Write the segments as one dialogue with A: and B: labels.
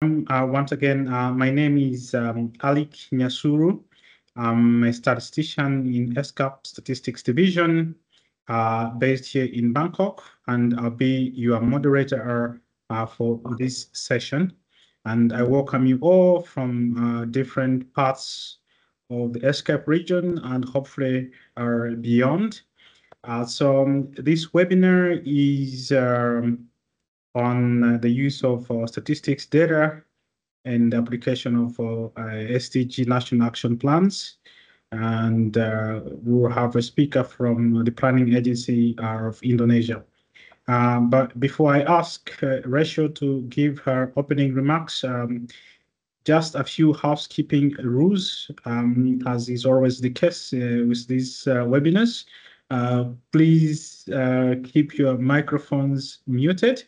A: Once again, my name is Alik Nyasuru. I'm a statistician in ESCAP Statistics Division, based here in Bangkok, and I'll be your moderator for this session. And I welcome you all from different parts of the ESCAP region and hopefully beyond. So this webinar is on the use of statistics data and the application of SDG national action plans. And we'll have a speaker from the planning agency of Indonesia. But before I ask Rachel to give her opening remarks, just a few housekeeping rules, as is always the case with these webinars. Please keep your microphones muted.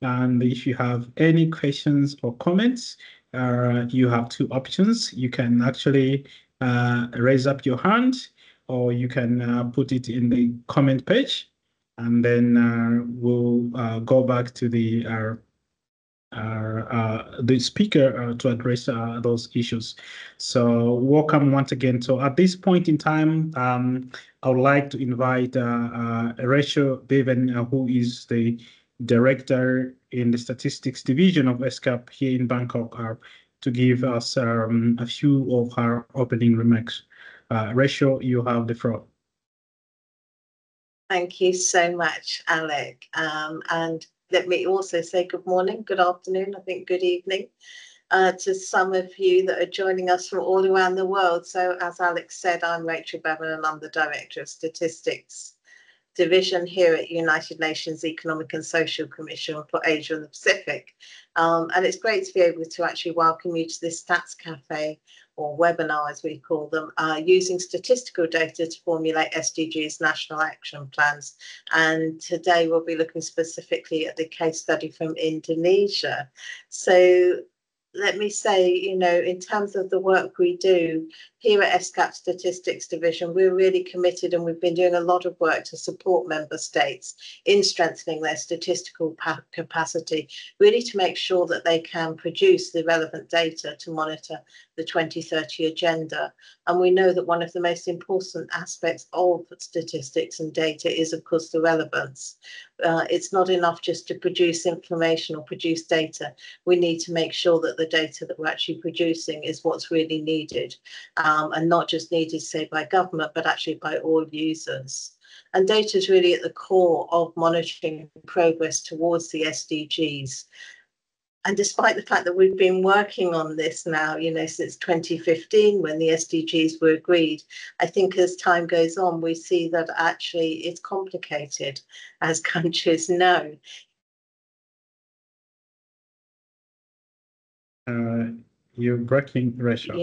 A: And if you have any questions or comments, you have two options. You can actually raise up your hand, or you can put it in the comment page, and then we'll go back to the speaker to address those issues. So welcome once again. So at this point in time, I would like to invite Rachel Bevan, who is the director in the statistics division of ESCAP here in Bangkok, to give us a few of her opening remarks. Rachel, you have the floor.
B: Thank you so much, Alec. And let me also say good morning, good afternoon, I think good evening to some of you that are joining us from all around the world. So as Alex said, I'm Rachel Bevan and I'm the Director of Statistics Division here at United Nations Economic and Social Commission for Asia and the Pacific. And it's great to be able to actually welcome you to this Stats Café, or webinar as we call them, using statistical data to formulate SDGs national action plans. And today we'll be looking specifically at the case study from Indonesia. So let me say, in terms of the work we do here at ESCAP Statistics Division, we're really committed, and we've been doing a lot of work to support member states in strengthening their statistical capacity, really to make sure that they can produce the relevant data to monitor the 2030 agenda. And we know that one of the most important aspects of statistics and data is, of course, the relevance. It's not enough just to produce information or produce data. We need to make sure that the data that we're actually producing is what's really needed, and not just needed, say, by government, but actually by all users. And data is really at the core of monitoring progress towards the SDGs. And despite the fact that we've been working on this now, since 2015, when the SDGs were agreed, I think as time goes on, we see that actually it's complicated, as countries know.
A: You're breaking, Rachel.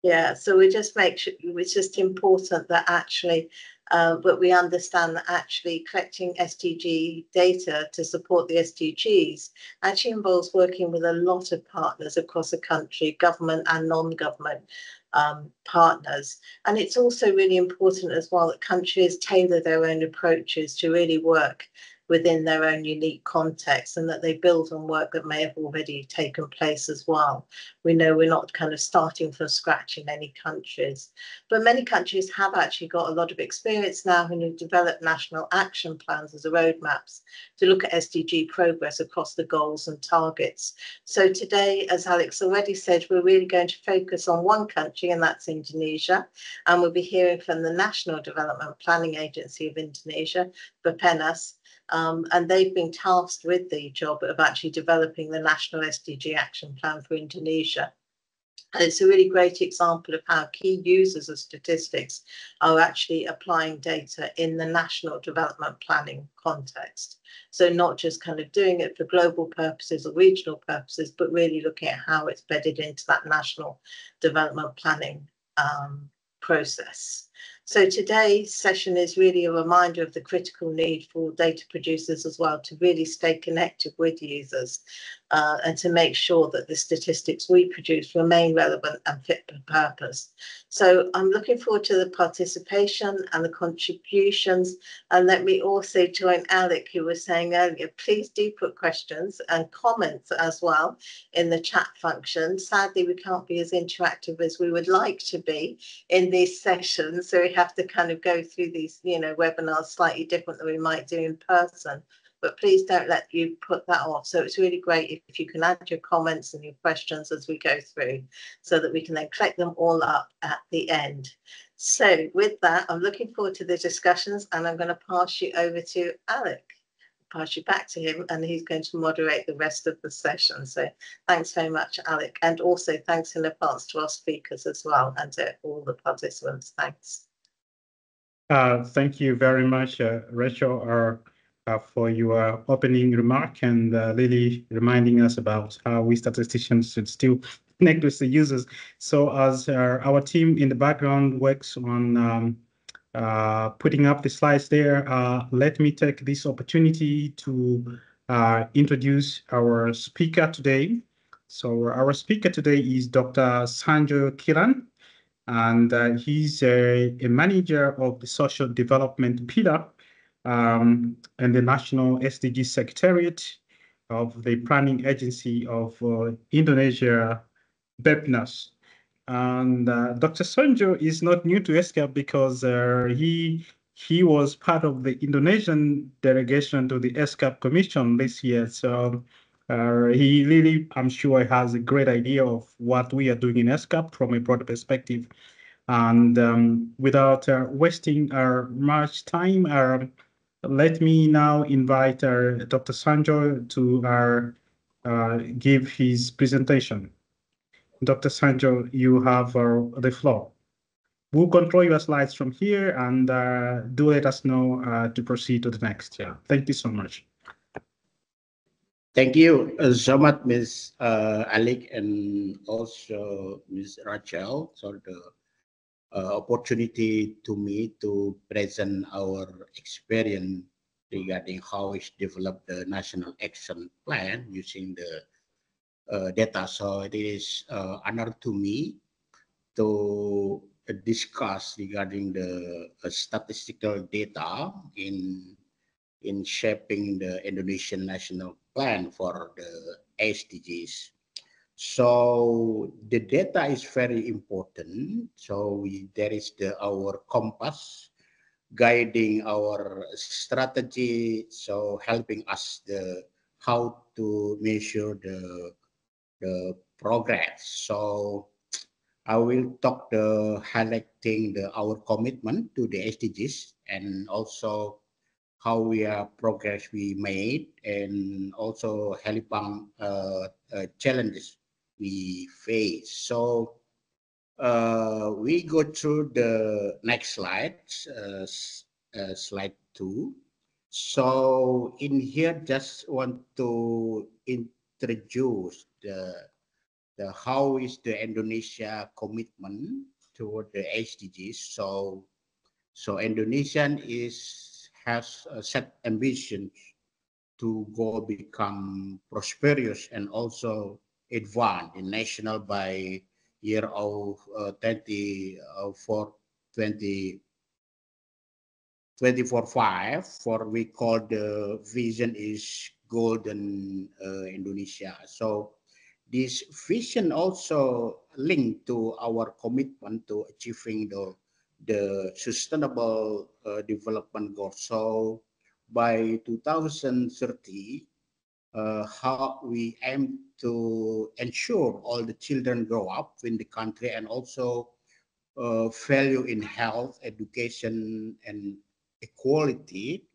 B: Yeah, so we just make sure it's just important that actually, but we understand that actually collecting SDG data to support the SDGs actually involves working with a lot of partners across the country, government and non-government partners. And it's also really important as well that countries tailor their own approaches to really work within their own unique context, and that they build on work that may have already taken place as well. We know we're not kind of starting from scratch in any countries, but many countries have actually got a lot of experience now and have developed national action plans as roadmaps to look at SDG progress across the goals and targets. So today, as Alex already said, we're really going to focus on one country, and that's Indonesia. And we'll be hearing from the National Development Planning Agency of Indonesia, Bappenas. And they've been tasked with the job of actually developing the National SDG Action Plan for Indonesia. And it's a really great example of how key users of statistics are actually applying data in the national development planning context. So not just kind of doing it for global purposes or regional purposes, but really looking at how it's bedded into that national development planning process. So today's session is really a reminder of the critical need for data producers as well to really stay connected with users and to make sure that the statistics we produce remain relevant and fit for purpose. So I'm looking forward to the participation and the contributions. And let me also join Alec, who was saying earlier, please do put questions and comments as well in the chat function. Sadly, we can't be as interactive as we would like to be in these sessions, so we have to kind of go through these, webinars slightly different than we might do in person. But please don't let you put that off. So it's really great if you can add your comments and your questions as we go through, so that we can then collect them all up at the end. So with that, I'm looking forward to the discussions, and I'm going to pass you over to Alec. Pass you back to him, and he's going to moderate the rest of the session. So thanks very much, Alec, and also thanks in advance to our speakers as well and to all the participants. Thanks.
A: Thank you very much, Rachel, for your opening remark and really reminding us about how we statisticians should still connect with the users. So as our team in the background works on putting up the slides there, let me take this opportunity to introduce our speaker today. So our speaker today is Dr. Sanjoy Kiran, and he's a manager of the social development pillar and the National SDG Secretariat of the Planning Agency of Indonesia, Bappenas. And Dr. Sanjoy is not new to ESCAP because he was part of the Indonesian delegation to the ESCAP Commission this year. So he really, I'm sure, has a great idea of what we are doing in ESCAP from a broader perspective. And without wasting much time, let me now invite Dr. Sanjoy to give his presentation. Dr. Sanjoy, you have the floor. We'll control your slides from here, and do let us know to proceed to the next. Yeah, thank you so much.
C: Thank you so much, Ms. Alec, and also Ms. Rachel, for the opportunity to me to present our experience regarding how we develop the national action plan using the data. So it is honor to me to discuss regarding the statistical data in shaping the Indonesian national plan for the SDGs. So the data is very important. So there is our compass guiding our strategy. So helping us how to measure the progress. So I will talk highlighting our commitment to the SDGs and also how we are progress we made, and also helping challenges we face. So we go through the next slide, slide 2. So in here, just want to introduce the how is the Indonesia commitment toward the SDGs. So Indonesian has set ambitions to go become prosperous and also advance in national by year of 2045. For we call the vision is golden Indonesia. So this vision also linked to our commitment to achieving the sustainable development goals. So by 2030, how we aim to ensure all the children grow up in the country and also value in health, education, and equality.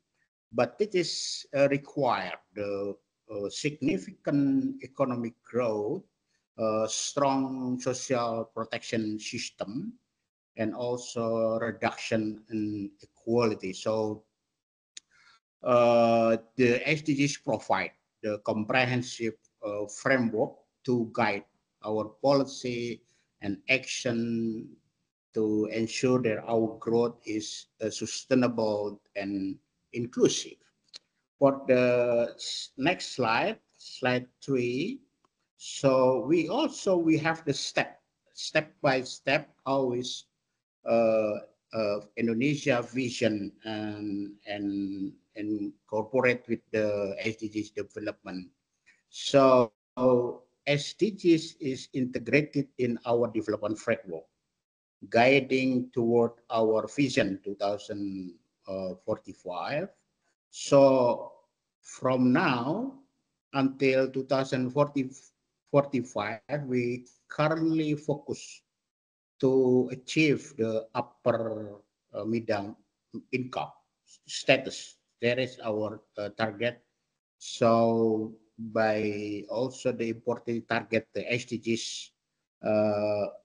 C: But it is required the significant economic growth, strong social protection system, and also reduction in equality. So the SDGs provide the comprehensive framework to guide our policy and action to ensure that our growth is sustainable and inclusive. For the next slide, slide 3. So we have the step by step always Indonesia vision and incorporate with the SDGs development. So SDGs is integrated in our development framework, guiding toward our vision 2045. So from now until 2045, we currently focus to achieve the upper middle income status. That is our target. So by also the important target, the SDGs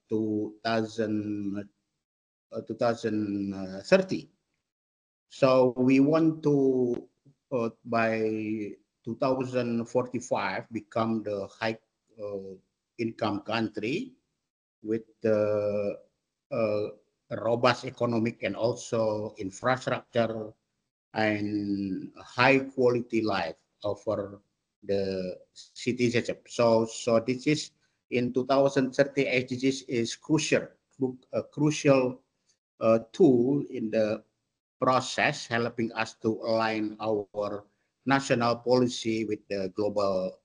C: 2030. So we want to by 2045 become the high income country with the robust economic and also infrastructure and high quality life for the citizenship. So this is in 2030 SDGs is a crucial tool in the process, helping us to align our national policy with the global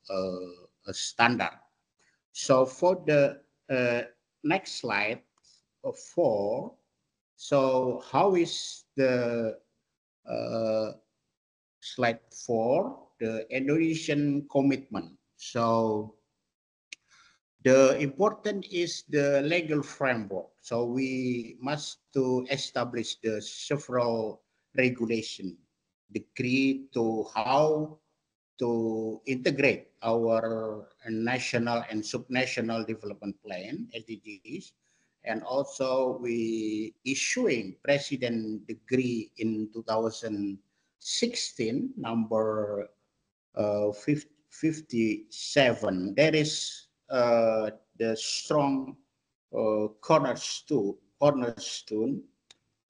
C: standard. So for the next slide, 4. So how is the slide 4, the Indonesian commitment? So the important is the legal framework. So we must to establish the several regulation, decree to how to integrate our national and subnational development plan, SDGs, and also we issuing President Decree in 2016, number 57. That is the strong cornerstone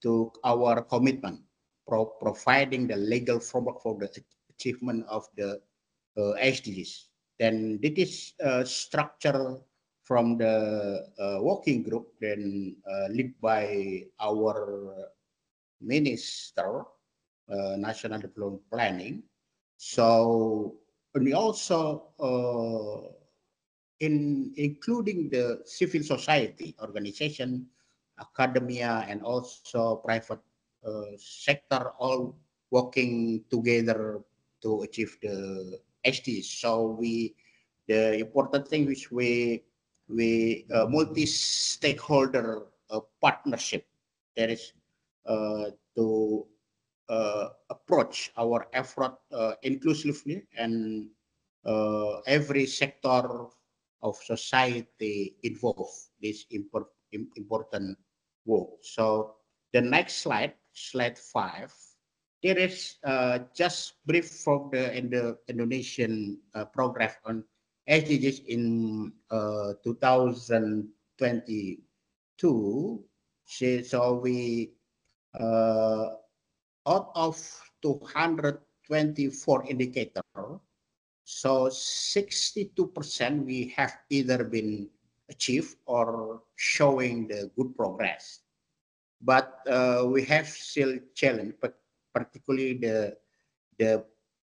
C: to our commitment, providing the legal framework for the achievement of the SDGs. Then this is structure from the working group, then led by our Minister, National Development Planning. So we also including the civil society organization, academia, and also private sector, all working together to achieve the SDGs. So the important thing which we multi-stakeholder partnership, that is to approach our effort inclusively, and every sector of society involved this important work. So the next slide, slide 5. There is just brief from the Indonesian progress on SDGs in 2022. So we out of 224 indicators, so 62% we have either been achieved or showing the good progress. But we have still challenge, but particularly the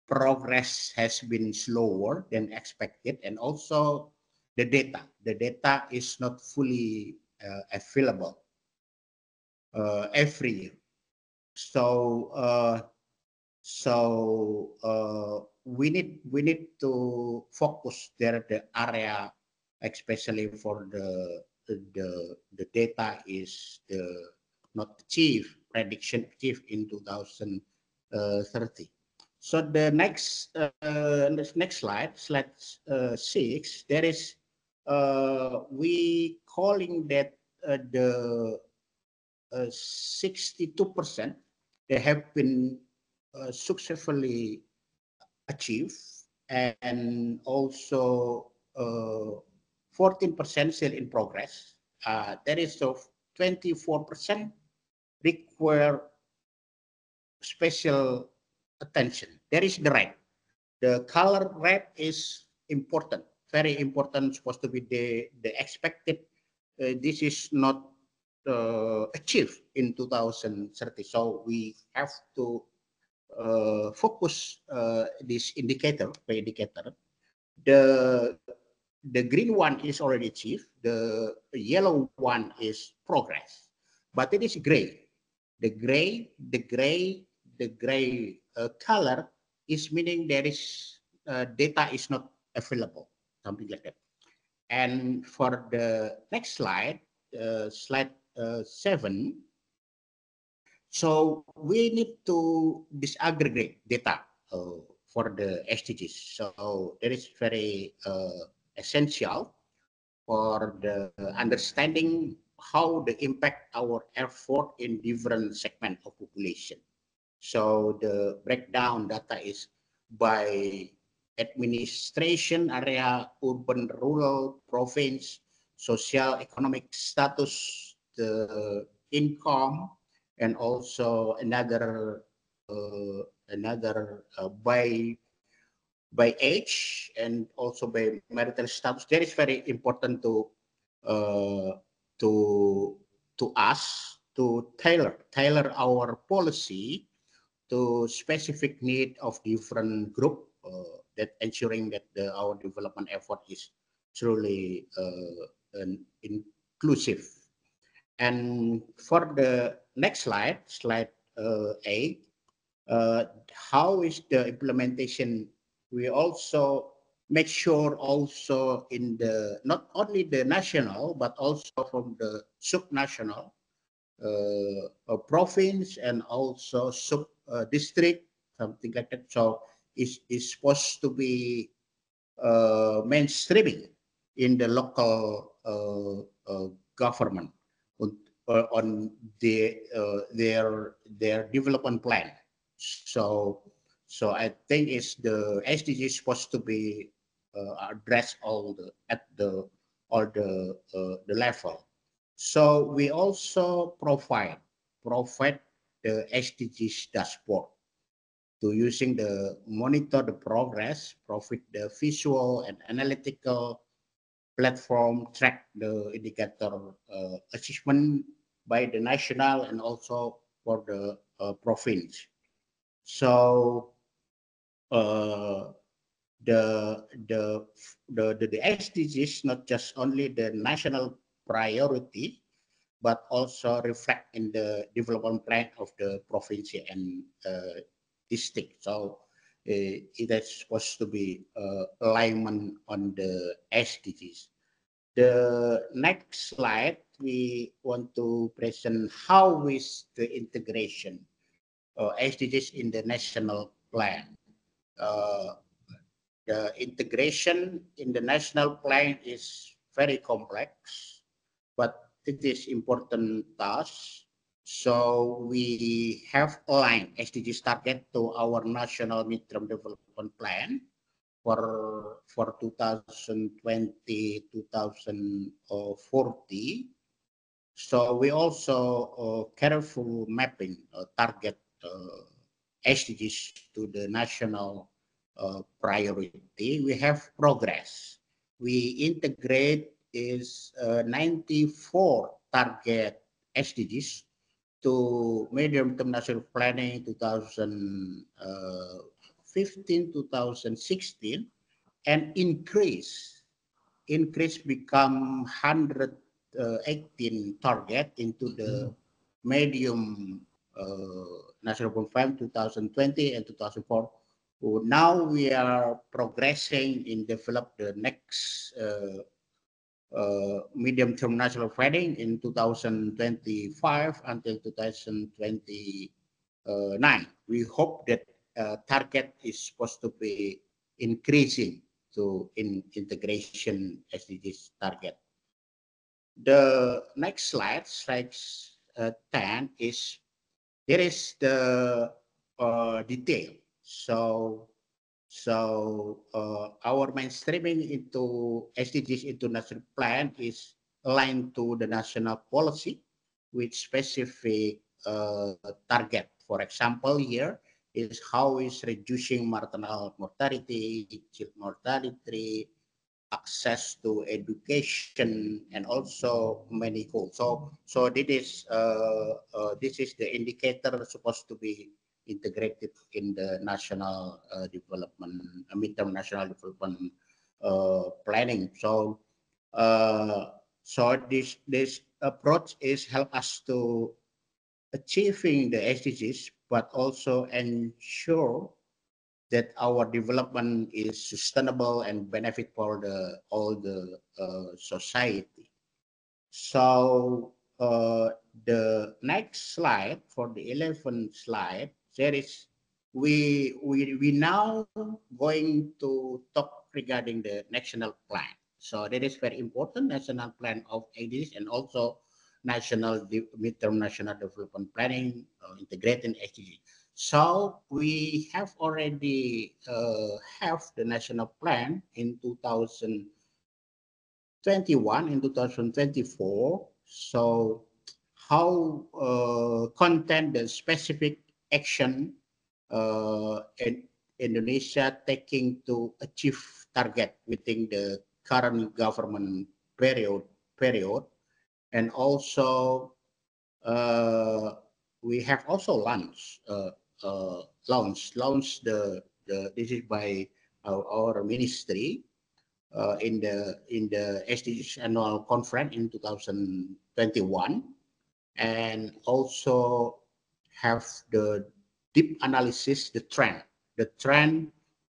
C: progress has been slower than expected, and also the data is not fully available every year. So we need to focus there the area, especially for the data is not achieved, prediction achieved in 2030. So the next slide, slide 6, there is we calling that the 62% they have been successfully achieved, and also 14% still in progress. That is of 24% require special attention. There is the red. The color red is important, very important, supposed to be the expected. This is not achieved in 2030. So we have to focus this indicator, per indicator. The green one is already achieved. The yellow one is progress, but it is gray. The gray color is meaning there is data is not available, something like that. And for the next slide, slide 7. So we need to disaggregate data for the SDGs. So that is very essential for the understanding how the impact our effort in different segment of population. So the breakdown data is by administration area, urban, rural, province, social, economic status, the income, and also another by age and also by marital status. That is very important uh, to us to tailor our policy to specific need of different group, that ensuring that our development effort is truly inclusive. And for the next slide, slide 8, how is the implementation? We also make sure also in the not only the national but also from the subnational province and also sub district, something like that. So is supposed to be mainstreaming in the local government on their development plan. So I think it's the SDG is supposed to be addressed at the level. So we also provide the SDGs dashboard to using the monitor the progress, provide the visual and analytical platform, track the indicator achievement by the national and also for the province. So the SDGs not just only the national priority, but also reflect in the development plan of the province and district. So it is supposed to be alignment on the SDGs. The next slide, we want to present how is the integration SDGs in the national plan. The integration in the national plan is very complex, but it is important task. So we have aligned SDGs target to our national midterm development plan for 2020 2040. So we also careful mapping target SDGs to the national priority. We have progress. We integrate is 94 target SDGs to medium-term national planning 2015 2016 and increase become 118 target into the medium national plan 2020 and 2004. Now we are progressing in develop the next medium-term national planning in 2025 until 2029. We hope that target is supposed to be increasing to integration SDGs target. The next slide, slide 10, is there is the detail. So our mainstreaming into SDGs into national plan is aligned to the national policy with specific target. For example, here is how is reducing maternal mortality, child mortality, access to education, and also many goals. So this is the indicator supposed to be integrated in the national development, midterm national development planning. Uh, so this approach is help us to achieving the SDGs, but also ensure that our development is sustainable and benefit for the all the society. So the next slide, for the 11th slide, there is we now going to talk regarding the national plan. So that is very important, national plan of SDGs, and also midterm national development planning, integrating SDGs. So we have already have the national plan in 2021 and 2024. So how content the specific action in Indonesia taking to achieve target within the current government period, and also we have also launched the this is by our ministry in the SDGs annual conference in 2021, and also have the deep analysis, the trend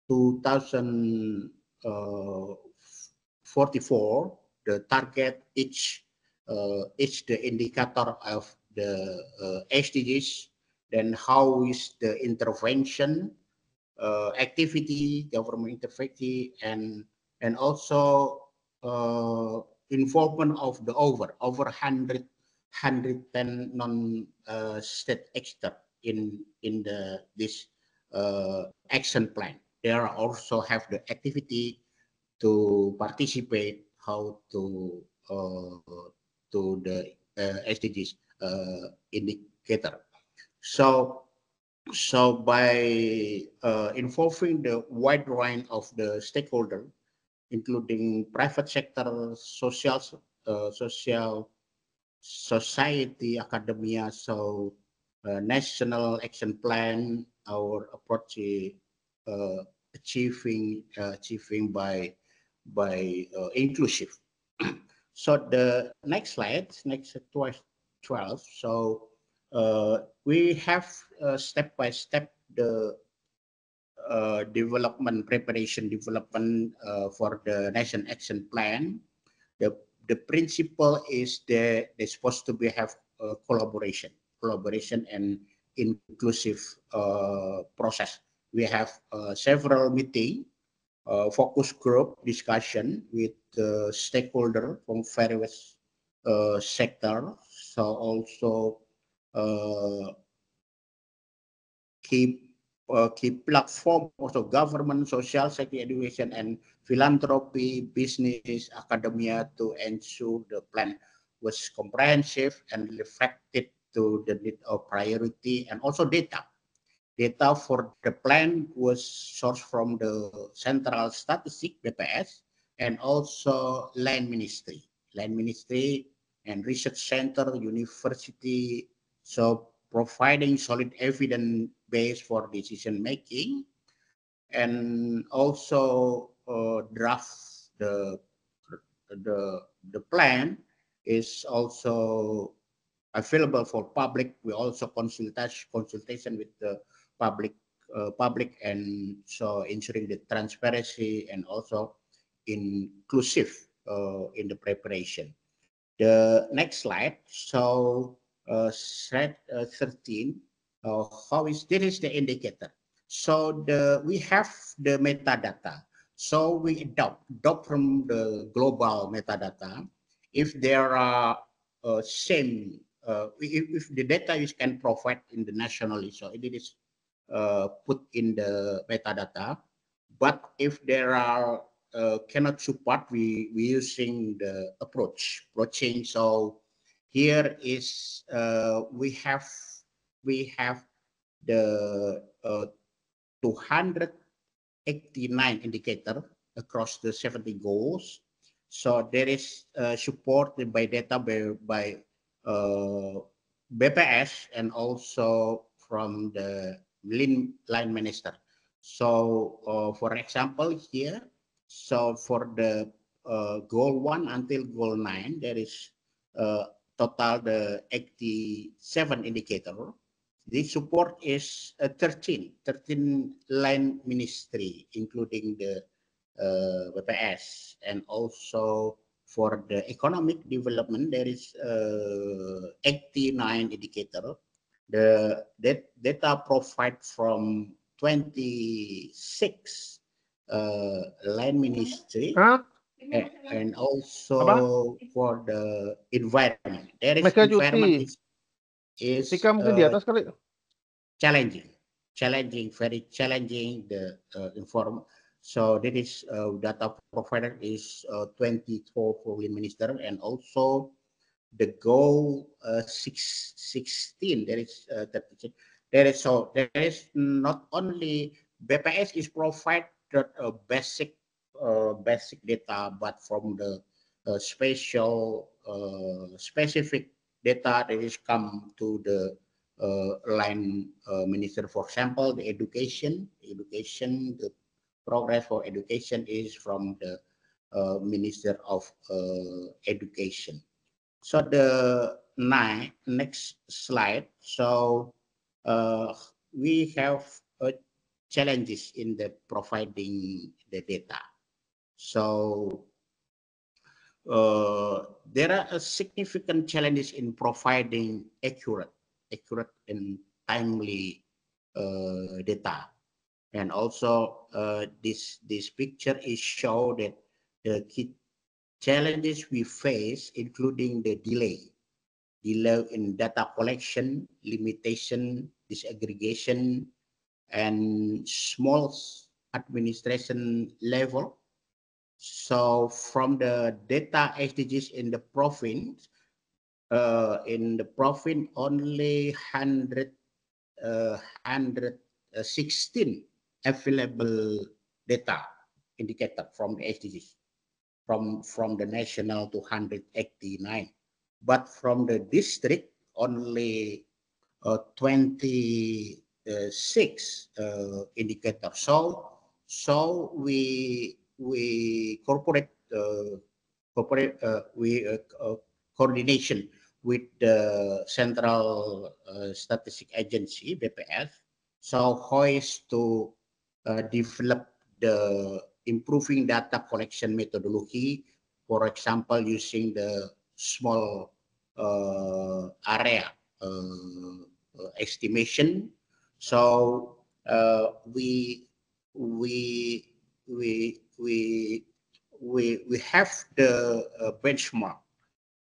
C: 2044, the target each the indicator of the SDGs, then how is the intervention activity, government intervention, and also involvement of the over 110 non-state actors in this action plan. There also have the activity to participate how to the SDGs indicator. So by involving the wide range of the stakeholder, including private sector, social society, academia, so national action plan, our approach is achieving by inclusive. So the next slide, next 12. So we have step by step the development for the nation action plan. The principle is that they're supposed to be have collaboration and inclusive process. We have several meeting, focus group discussion with stakeholder from various sector. So also key platform also government, social sector, education, and philanthropy, business, academia to ensure the plan was comprehensive and reflected to the need of priority, and also data. Data for the plan was sourced from the Central Statistic (BPS) and also Land Ministry and Research Center, University. So providing solid evidence base for decision making, and also draft the plan is also available for public. We also consultation with the public, and so ensuring the transparency and also inclusive in the preparation. The next slide. So slide 13. How is this is the indicator? So we have the metadata. So we adopt from the global metadata. If there are same, if the data is can provide in the nationally, so it is put in the metadata. But if there are cannot support, we using the approach change. So here is we have the 289 indicator across the 70 goals. So there is supported by data by Bappenas and also from the line minister. So for example here, so for the goal 1 until goal 9, there is total the 87 indicator. The support is 13 line ministry, including the Bappenas, and also for the economic development, there is 89 indicator. The data provided from 26 line ministry, and also for the environment. There is environment is challenging, very challenging the inform. So that is data provider is 24 foreign minister, and also the goal 16. There is there is not only Bappenas is provided basic data, but from the specific data that is come to the line minister. For example, the education, the progress for education is from the Minister of Education. So the next slide. So we have challenges in the providing the data. So there are significant challenges in providing accurate and timely data. And also this picture is show that the key challenges we face, including the delay in data collection, limitation, disaggregation, and small administration level. So from the data SDGs in the province, only 116 available data indicator from the SDGs, from the national to 189, but from the district only 26 indicators. So we coordination with the Central Statistic Agency (Bappenas). So how is to develop the improving data collection methodology, for example, using the small area estimation. So we have the benchmark.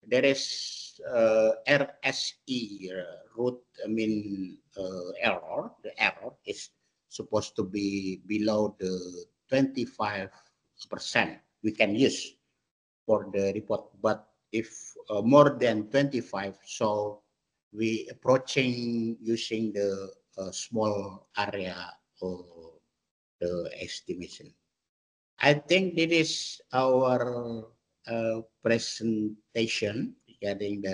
C: There is RSE root error. The error is supposed to be below the 25% we can use for the report, but if more than 25, so we approaching using the small area of the estimation. I think this is our presentation regarding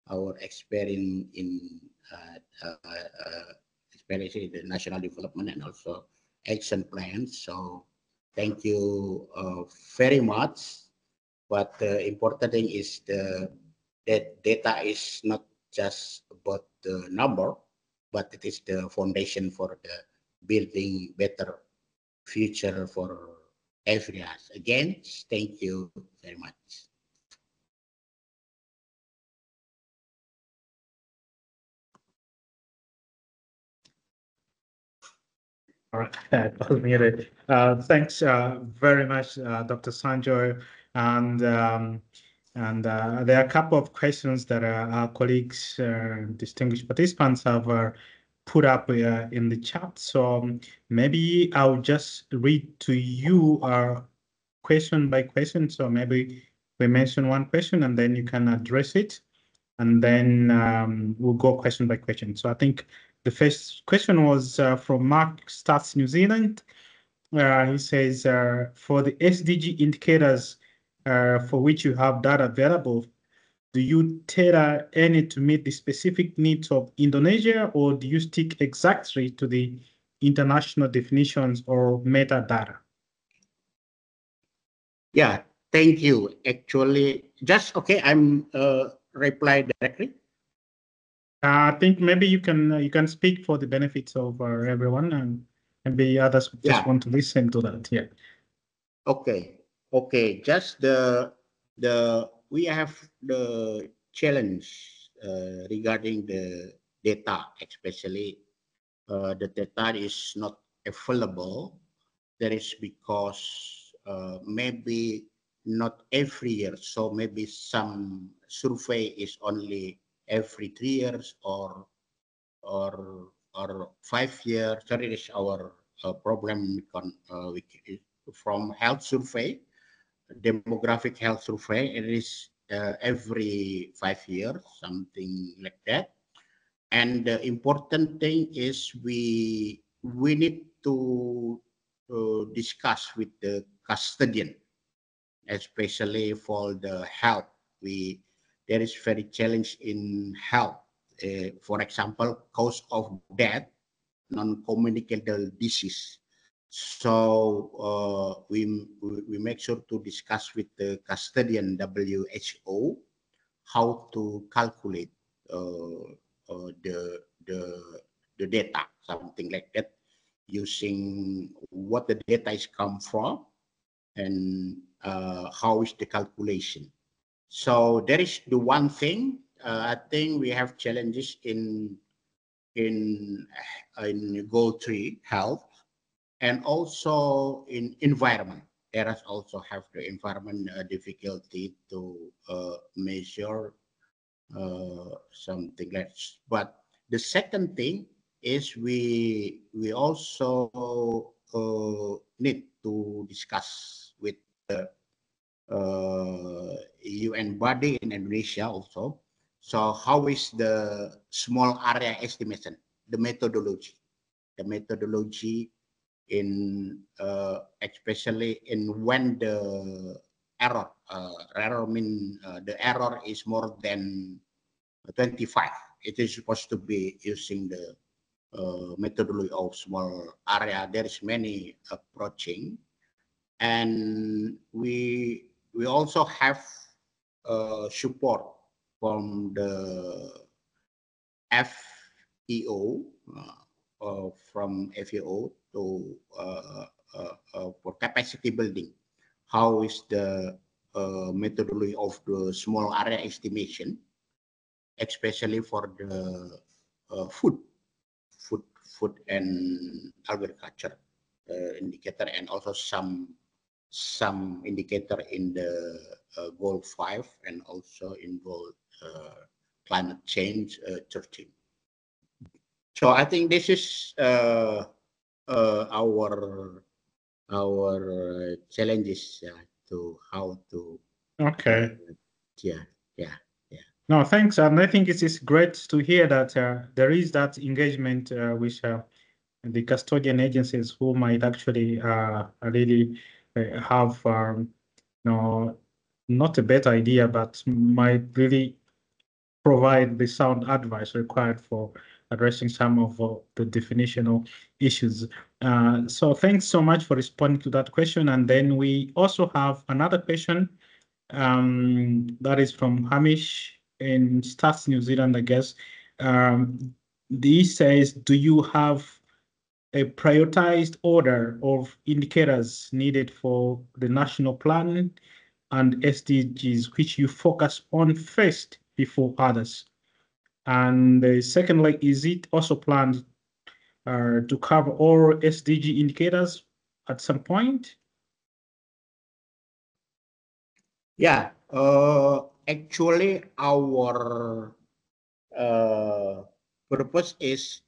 C: our experience in the national development and also action plans. So thank you very much. But the important thing is that data is not just about the number, but it is the foundation for the building better future for everyone. Again, thank you very much.
A: All right, thanks very much, Dr. Sanjoy. And there are a couple of questions that our colleagues, distinguished participants, have put up in the chat. So maybe I'll just read to you question by question. So maybe we mention one question and then you can address it. and then we'll go question by question. So I think the first question was from Mark Stats New Zealand. He says, for the SDG indicators for which you have data available, do you tailor any to meet the specific needs of Indonesia, or do you stick exactly to the international definitions or metadata?
C: Yeah, thank you. Actually, just okay, I'm reply directly.
A: I think maybe you can speak for the benefits of everyone, and maybe others just want to listen to that. Yeah.
C: Okay. Okay. Just we have the challenge regarding the data, especially the data is not available. That is because maybe not every year. So maybe some survey is only every 3 years or 5 years. So it is our problem from health survey, demographic health survey. It is every 5 years, something like that. And the important thing is we need to discuss with the custodian, especially for the health. There is very challenge in health. For example, cause of death, non-communicable disease. So we make sure to discuss with the custodian WHO how to calculate the data, something like that, using what the data is come from and how is the calculation. So there is the one thing. I think we have challenges in goal 3 health, and also in environment. There is also have the environment difficulty to measure something like. But the second thing is we also need to discuss with the UN body in Indonesia also. So how is the small area estimation, the methodology in especially in when the error mean the error is more than 25. It is supposed to be using the methodology of small area. There is many approaching, and we also have support from the FEO, from FEO to for capacity building. How is the methodology of the small area estimation, especially for the food and agriculture indicator, and also some indicator in the goal 5, and also in goal climate change 13. So I think this is our challenges to how to.
A: Okay.
C: Yeah.
A: No, thanks. And I think it is great to hear that there is that engagement with the custodian agencies who might actually really have, not a better idea, but might really provide the sound advice required for addressing some of the definitional issues. So thanks so much for responding to that question. And then we also have another question that is from Hamish in Stats New Zealand, I guess. This says, do you have a prioritized order of indicators needed for the national plan and SDGs, which you focus on first before others? And secondly, is it also planned to cover all SDG indicators at some point?
C: Yeah, actually our purpose is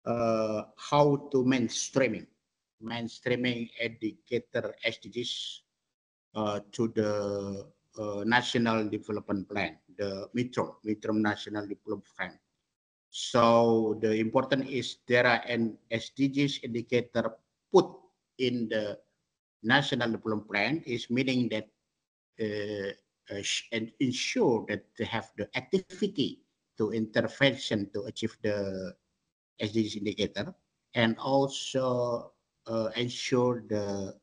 C: how to mainstreaming indicator SDGs to the National Development Plan, the midterm National Development Plan. So the important is there are an SDGs indicator put in the National Development Plan is meaning that and ensure that they have the activity to intervention to achieve the SDGs indicator, and also ensure the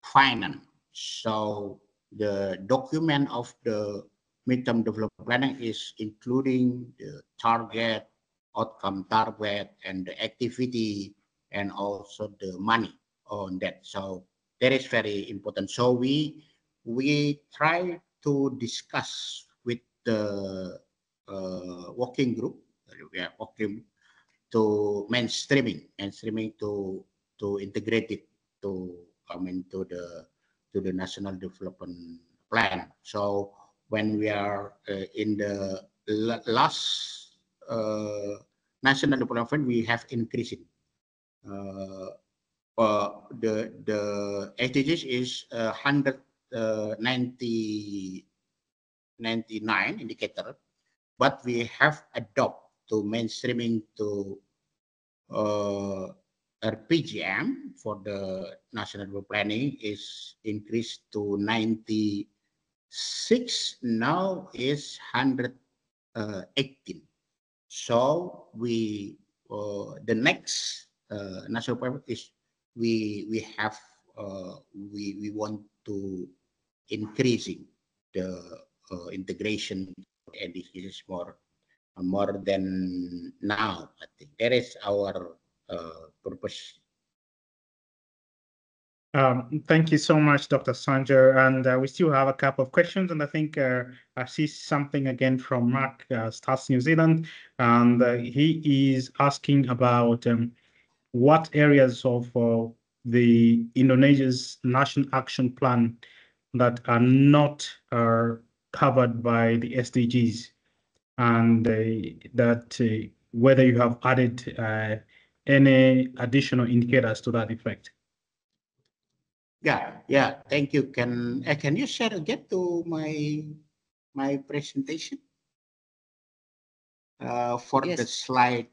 C: finance. So the document of the midterm development planning is including the target, outcome target, and the activity, and also the money on that. So that is very important. So we try to discuss with the working group, to mainstreaming to integrate it to come into the national development plan. So when we are in the last national development plan, we have increasing the SDGs is 199 indicator, but we have adopted to mainstreaming to RPGM for the national development planning is increased to 96. Now is 118. So we the next national plan is we want to increasing the integration, and this is more than now. I think that is our purpose.
A: Thank you so much, Dr. Sanjay. And we still have a couple of questions. And I think I see something again from Mark, Stats New Zealand. And he is asking about what areas of the Indonesia's National Action Plan that are not covered by the SDGs, and that whether you have added any additional indicators to that effect.
C: Yeah. Thank you. Can you share again to my presentation for
B: Yes.
C: the slide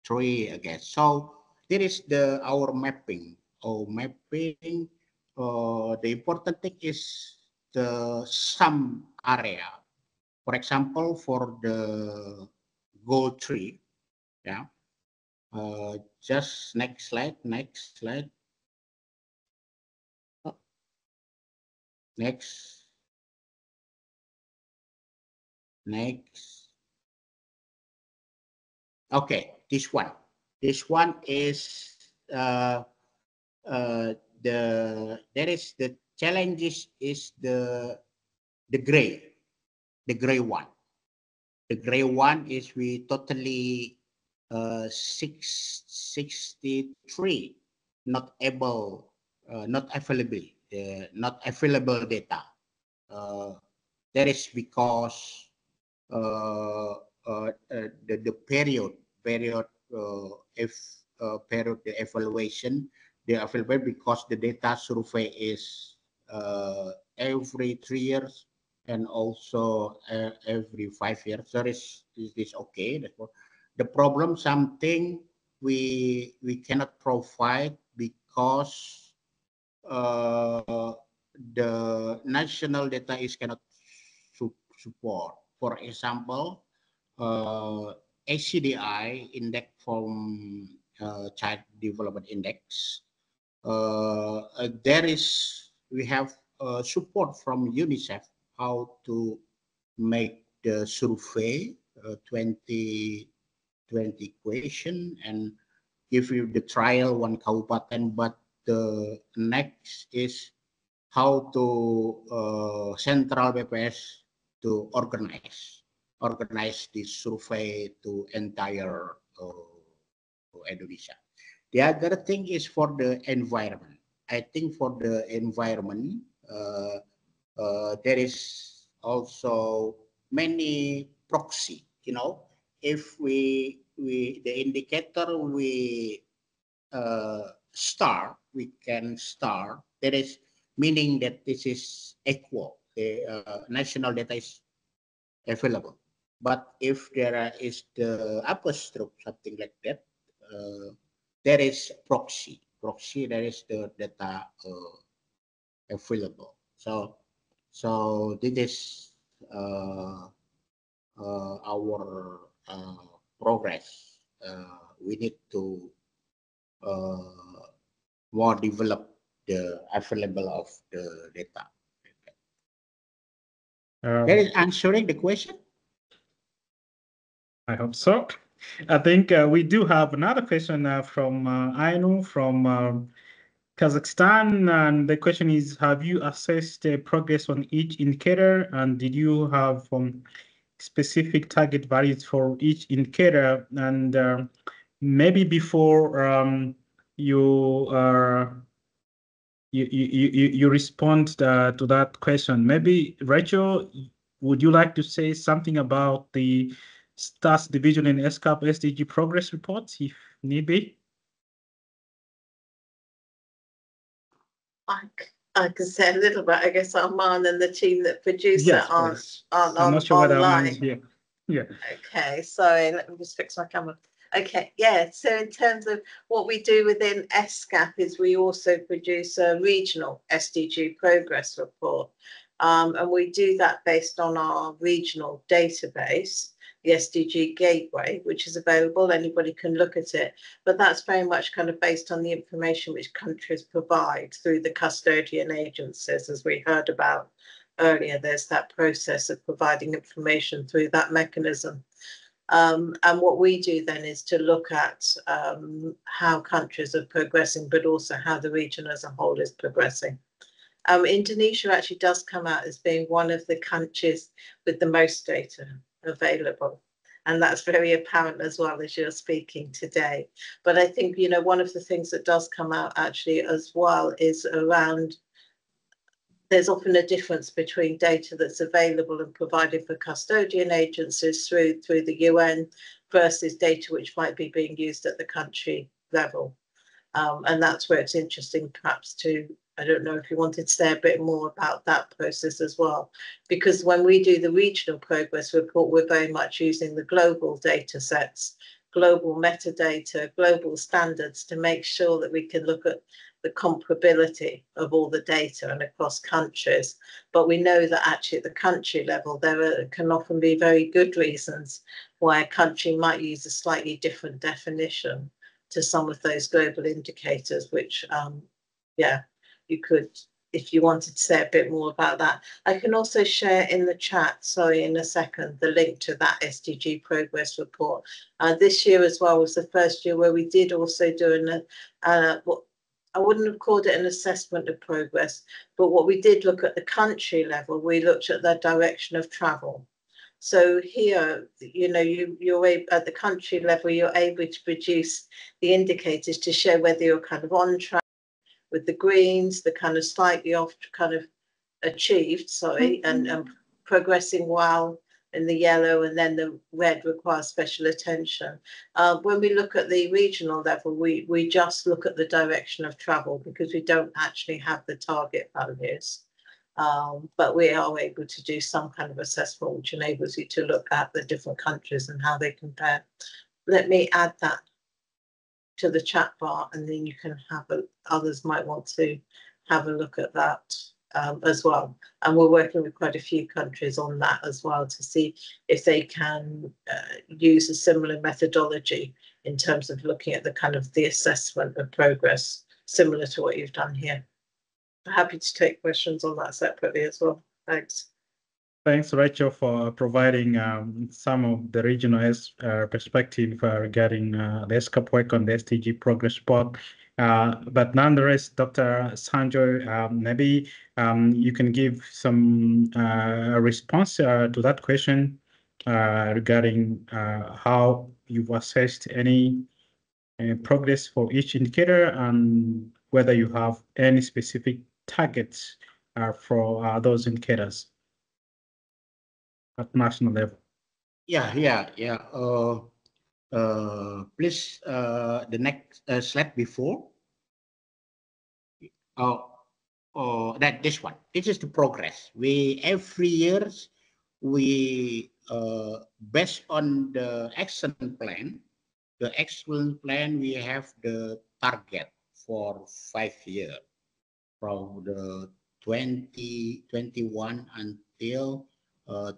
C: 3 again? So there is our mapping. Mapping. The important thing is the some area. For example, for the goal 3, yeah. Just next slide. Next. Okay, this one. This one is the challenges is the gray one. The gray one is we totally 63 not available data. That is because the period the evaluation because the data survey is every 3 years and also every 5 years. So is this okay? The problem something we cannot provide because the national data is cannot support. For example, ACDI index from Child Development Index. We have support from UNICEF how to make the survey 20 question and give you the trial one kabupaten, but the next is how to central BPS to organize this survey to entire Indonesia. The other thing is for the environment. I think for the environment, there is also many proxy. If the indicator we we can start. That is meaning that this is equal. the national data is available. But if there is the apostrophe, something like that, there is proxy. Proxy, there is the data available. So this is our progress. We need to more develop the available of the data. That is answering the question.
A: I hope so. I think we do have another question from Ainu from Kazakhstan. And the question is, have you assessed the progress on each indicator? And did you have specific target values for each indicator? And maybe before you respond to that question, maybe Rachel, would you like to say something about the Stats Division in ESCAP SDG progress reports, if need be?
B: I can say a little bit. I guess Arman and the team that produce
A: Yes,
B: it aren't
A: I'm not sure whether Arman is
B: online.
A: here. Yeah.
B: Okay, sorry, let me just fix my camera. Okay, yeah, so in terms of what we do within ESCAP is we also produce a regional SDG progress report. And we do that based on our regional database, the SDG Gateway, which is available. Anybody can look at it, but that's very much kind of based on the information which countries provide through the custodian agencies, as we heard about earlier. There's that process of providing information through that mechanism. And what we do then is to look at how countries are progressing, but also how the region as a whole is progressing. Indonesia actually does come out as being one of the countries with the most data available. And that's very apparent as well as you're speaking today. But I think, you know, one of the things that does come out actually as well is around there's often a difference between data that's available and provided for custodian agencies through the UN versus data which might be being used at the country level. And that's where it's interesting perhaps to, I don't know if you wanted to say a bit more about that process as well, because when we do the regional progress report, we're very much using the global data sets, global metadata, global standards to make sure that we can look at the comparability of all the data and across countries. But we know that actually at the country level, there can often be very good reasons why a country might use a slightly different definition to some of those global indicators, which, yeah, you could, if you wanted to say a bit more about that. I can also share in the chat, sorry, in a second, the link to that SDG progress report. This year as well was the first year where we did also do what I wouldn't have called it an assessment of progress, but what we did look at the country level, we looked at the direction of travel. So here, you know, you're able, at the country level, you're able to produce the indicators to show whether you're kind of on track with the greens, the kind of slightly off, kind of achieved, sorry, and progressing well in the yellow, and then the red requires special attention. When we look at the regional level, we just look at the direction of travel because we don't actually have the target values. But we are able to do some kind of assessment which enables you to look at the different countries and how they compare. Let me add that to the chat bar, and then you can have others might want to have a look at that as well. And we're working with quite a few countries on that as well to see if they can use a similar methodology in terms of looking at the kind of the assessment of progress, similar to what you've done here. I'm happy to take questions on that separately as well. Thanks.
A: Thanks, Rachel, for providing some of the regional perspective regarding the ESCAP work on the SDG progress report. But nonetheless, Dr. Sanjoy, maybe you can give some response to that question regarding how you've assessed any progress for each indicator and whether you have any specific targets for those indicators at national level.
C: Yeah. Please, the next slide before. Oh, this one. This is the progress. We every years we based on the action plan. The action plan we have the target for 5 years from the 2021 until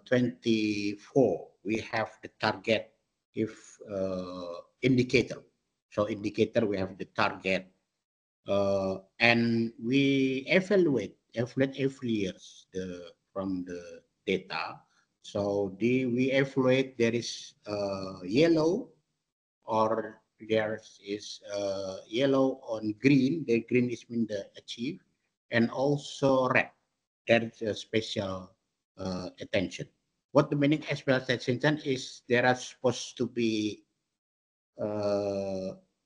C: 24. We have the target if indicator. So indicator we have the target. And we evaluate every year from the data. So we evaluate there is yellow or there is yellow on green. The green is mean the achieve, and also red. That is a special attention. What the meaning of special attention is there are supposed to be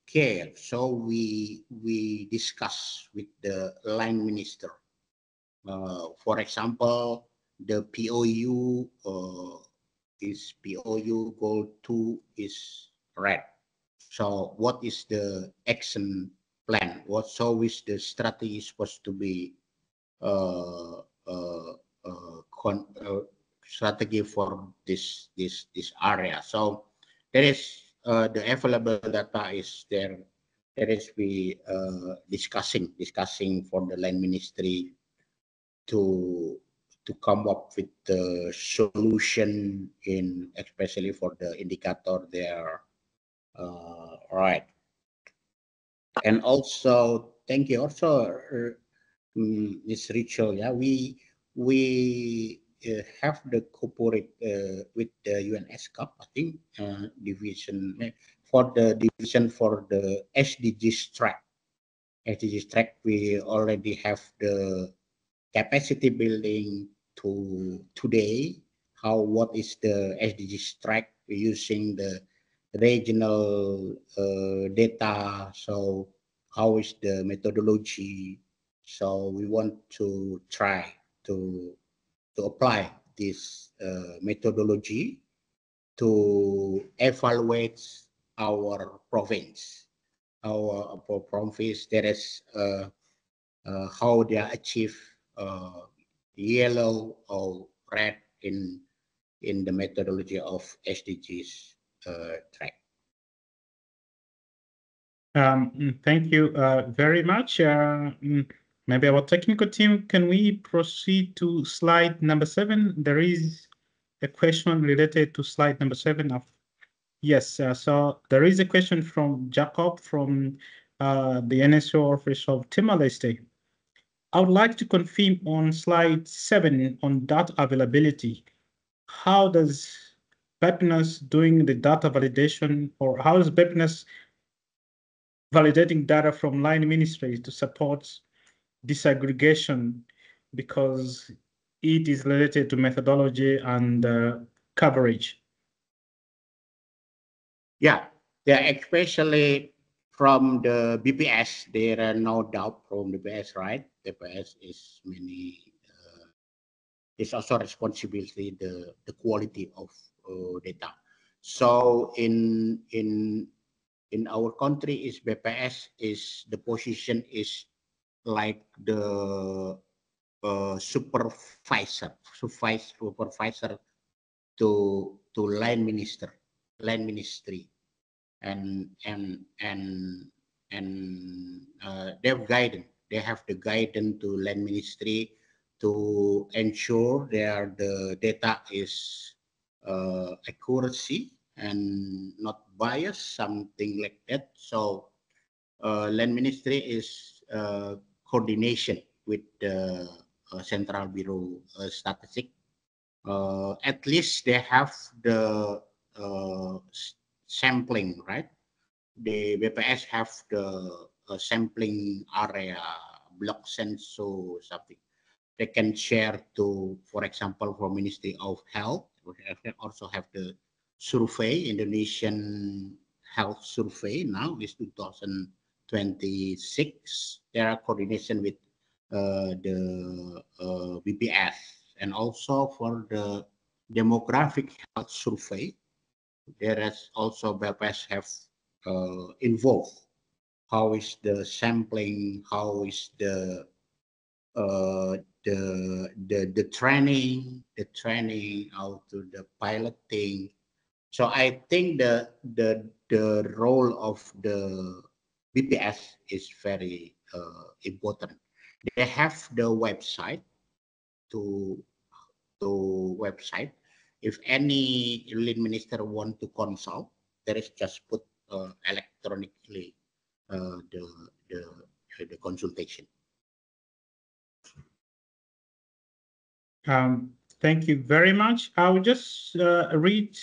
C: care. So we discuss with the line minister. For example, the POU is POU goal 2 is red. So what is the action plan? So is the strategy supposed to be uh, uh, strategy for this area? So there is the available data is there. There is we discussing for the land ministry to come up with the solution in especially for the indicator there. Right. And also thank you also Ms. Rachel. Yeah, we have the corporate with the UN ESCAP, I think, division for the division for the SDGs track. SDGs track, we already have the capacity building to today. What is the SDGs track using the regional data? So how is the methodology? So we want to try to apply this methodology to evaluate our province. Our province, there is how they achieve yellow or red in the methodology of SDGs track.
A: Thank you very much. Maybe our technical team, can we proceed to slide number 7? There is a question related to slide number 7. Yes, so there is a question from Jacob from the NSO office of Timor-Leste. I would like to confirm on slide 7 on data availability. How does Bappenas doing the data validation, or how is Bappenas validating data from line ministries to support disaggregation, because it is related to methodology and coverage?
C: Yeah, especially from the BPS, there are no doubt from the BPS, right? The BPS is many. Is also responsibility the quality of data. So in our country is BPS is the position is like the supervisor to line ministry, and they have the guidance to land ministry to ensure the data is accuracy and not bias, something like that. So land ministry is coordination with the Central Bureau Statistics. At least they have the sampling, right? The BPS have the sampling area, block sensor, something. They can share to, for example, for Ministry of Health. We also have the survey, Indonesian health survey. Now is 2026. There are coordination with the BPS, and also for the demographic health survey, there is also BPS have involved. How is the sampling? How is the the training out to the piloting. So I think the role of the BPS is very important. They have the website to website. If any lead minister want to consult, there is just put electronically the the the consultation.
A: Thank you very much. I will just read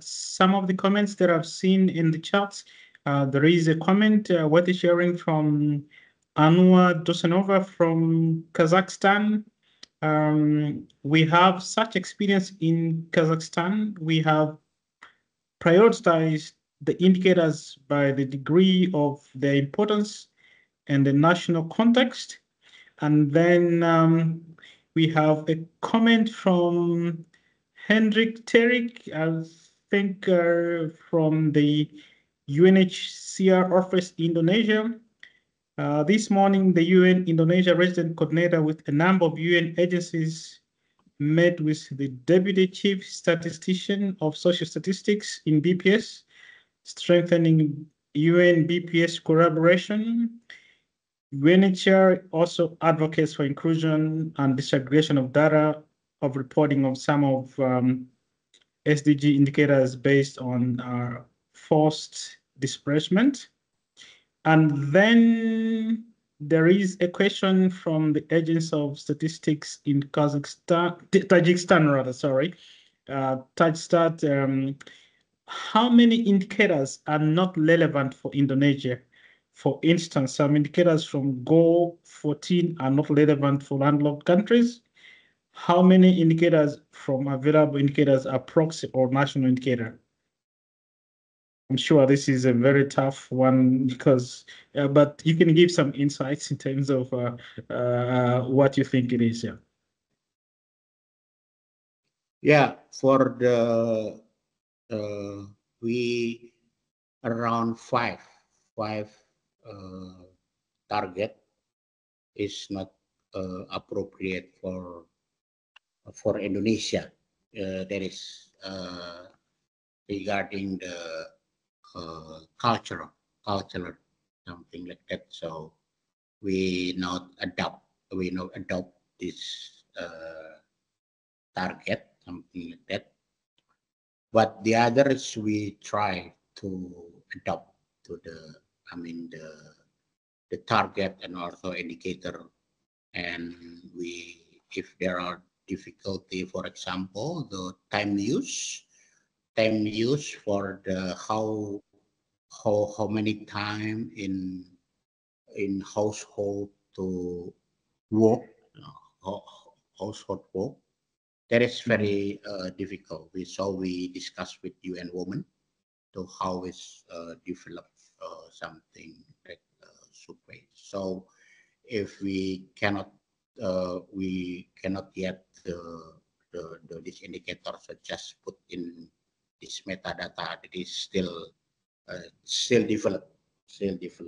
A: some of the comments that I've seen in the chat. There is a comment worth sharing from Anua Dosanova from Kazakhstan. We have such experience in Kazakhstan. We have prioritized the indicators by the degree of their importance and the national context. And then we have a comment from Hendrik Terik, I think from the UNHCR office Indonesia. This morning, the UN Indonesia resident coordinator with a number of UN agencies met with the Deputy Chief Statistician of Social Statistics in BPS, strengthening UN BPS collaboration. UNHCR also advocates for inclusion and disaggregation of data of reporting of some of SDG indicators based on forced displacement. And then there is a question from the Agency of Statistics in Tajikistan rather, sorry. Tajikistan, how many indicators are not relevant for Indonesia? For instance, some indicators from Goal 14 are not relevant for landlocked countries. How many indicators from available indicators are proxy or national indicator? I'm sure this is a very tough one because, but you can give some insights in terms of what you think it is. Yeah.
C: Yeah, for the we around five target is not appropriate for Indonesia. That is regarding the culture, something like that. So we not adopt this target, something like that. But the others we try to adopt to the, I mean the target and also indicator. And if there are difficulty, for example, the time use for the how many time in household to work, household work, that is very difficult. We discuss with UN Women to how is develop something like survey. So if we cannot yet this indicator, so just put in this metadata that is still develop something like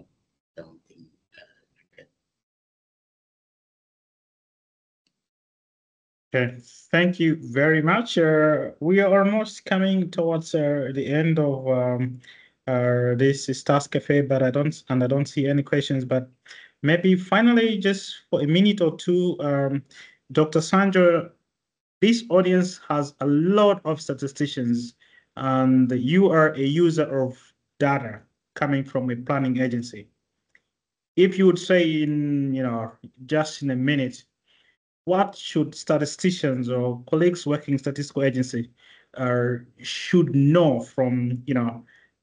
C: that.
A: Okay, thank you very much. We are almost coming towards the end of this Stats Cafe, but I don't see any questions. But maybe finally, just for a minute or two, Dr. Sanjo, this audience has a lot of statisticians, and you are a user of data coming from a planning agency. If you would say just in a minute, what should statisticians or colleagues working in statistical agency should know from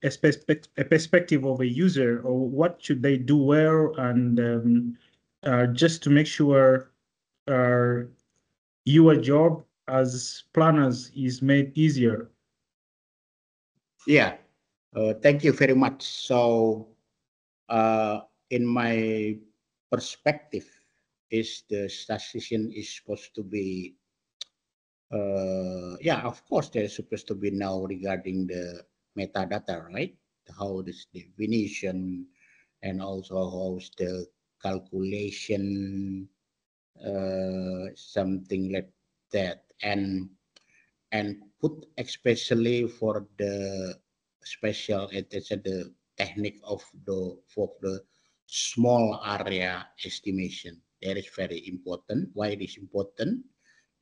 A: a perspective of a user, or what should they do well, and just to make sure your job as planners is made easier?
C: Yeah, thank you very much. So in my perspective, is the statistician is supposed to be yeah, of course they're supposed to be now regarding the metadata, right? How this definition and also how's the calculation something like that, and put especially for the special, it's the technique of the small area estimation. That is very important. Why it is important?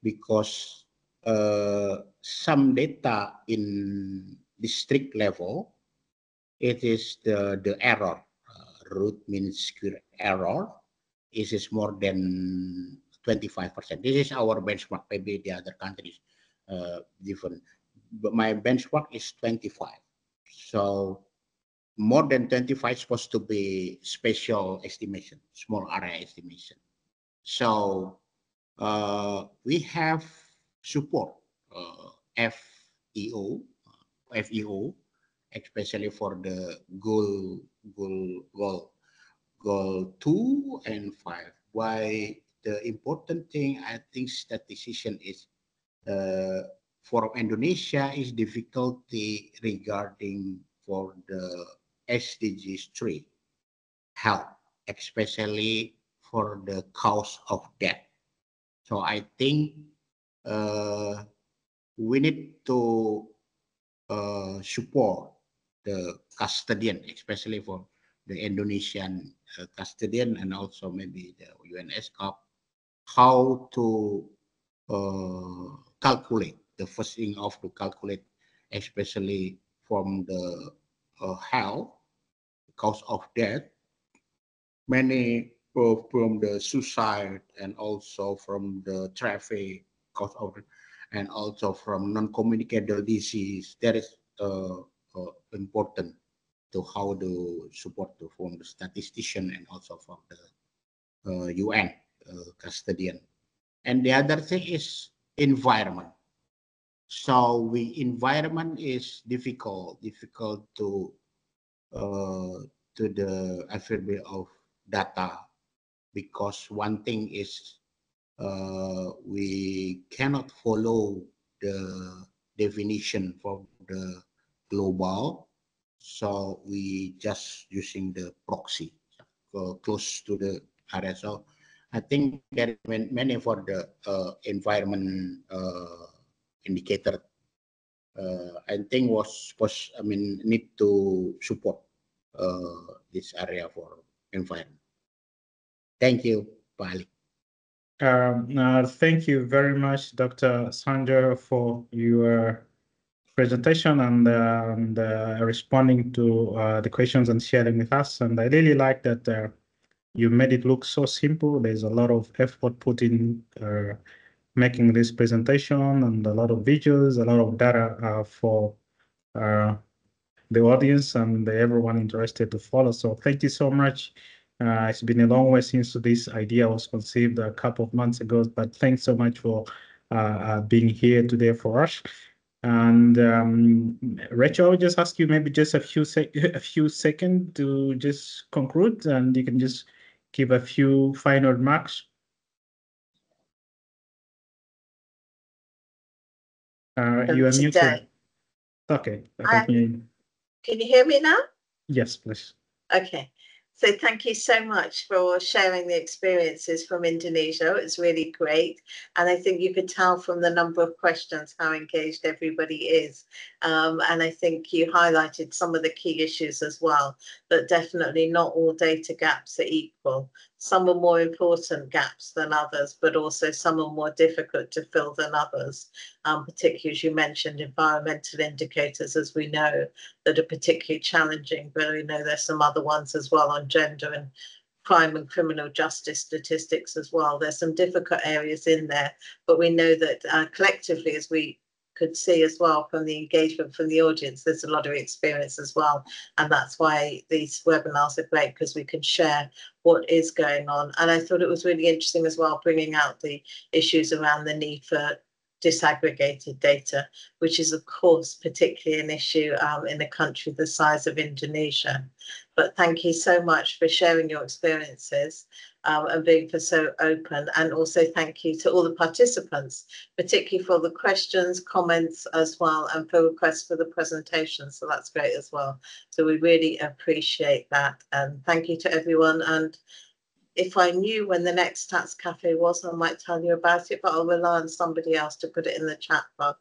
C: Because some data in district level, it is the error, root mean square error, is more than 25%. This is our benchmark. Maybe the other countries different, but my benchmark is 25. So more than 25 is supposed to be special estimation, small area estimation. So we have support FEO, FEO, especially for the goal 2 and 5. Why the important thing I think statistician is for Indonesia is difficulty regarding for the SDGs 3 health, especially for the cause of death. So I think we need to support the custodian, especially for the Indonesian custodian, and also maybe the UN ESCAP, how to calculate the first thing of to calculate, especially from the health, cause of death, many from the suicide and also from the traffic cause of, and also from non-communicable disease. That is important to how to support from the statistician and also from the UN custodian. And the other thing is environment. So environment is difficult to the availability of data, because one thing is we cannot follow the definition for the global, so we just using the proxy close to the area. So I think there is many for the environment indicator. I think need to support this area for environment. Thank you, Pak Ali.
A: Thank you very much, Dr. Sanjay, for your presentation and responding to the questions and sharing with us. And I really like that you made it look so simple. There's a lot of effort put in making this presentation, and a lot of visuals, a lot of data for the audience and everyone interested to follow. So thank you so much. It's been a long way since this idea was conceived a couple of months ago, but thanks so much for being here today for us. And Rachel, I'll just ask you maybe just a few seconds to just conclude, and you can just give a few final remarks. You are muted. Okay.
B: Can you hear me now?
A: Yes, please.
B: Okay. So thank you so much for sharing the experiences from Indonesia. It's really great. And I think you could tell from the number of questions how engaged everybody is. And I think you highlighted some of the key issues as well, but definitely not all data gaps are equal. Some are more important gaps than others, but also some are more difficult to fill than others, particularly as you mentioned, environmental indicators, as we know, that are particularly challenging, but we know there's some other ones as well on gender and crime and criminal justice statistics as well. There's some difficult areas in there, but we know that collectively, as we could see as well from the engagement from the audience, there's a lot of experience as well. And that's why these webinars are great, because we can share what is going on. And I thought it was really interesting as well, bringing out the issues around the need for disaggregated data, which is of course particularly an issue in a country the size of Indonesia. But thank you so much for sharing your experiences and being so open. And also thank you to all the participants, particularly for the questions, comments as well, and for requests for the presentation. So that's great as well. So we really appreciate that. And thank you to everyone. And if I knew when the next Stats Cafe was, I might tell you about it, but I'll rely on somebody else to put it in the chat bar.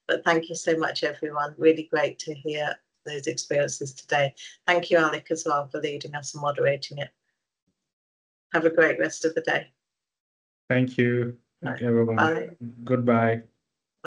B: But thank you so much, everyone. Really great to hear those experiences today. Thank you, Alec, as well, for leading us and moderating it. Have a great rest of the day.
A: Thank you, everyone.
B: Bye.
A: Goodbye.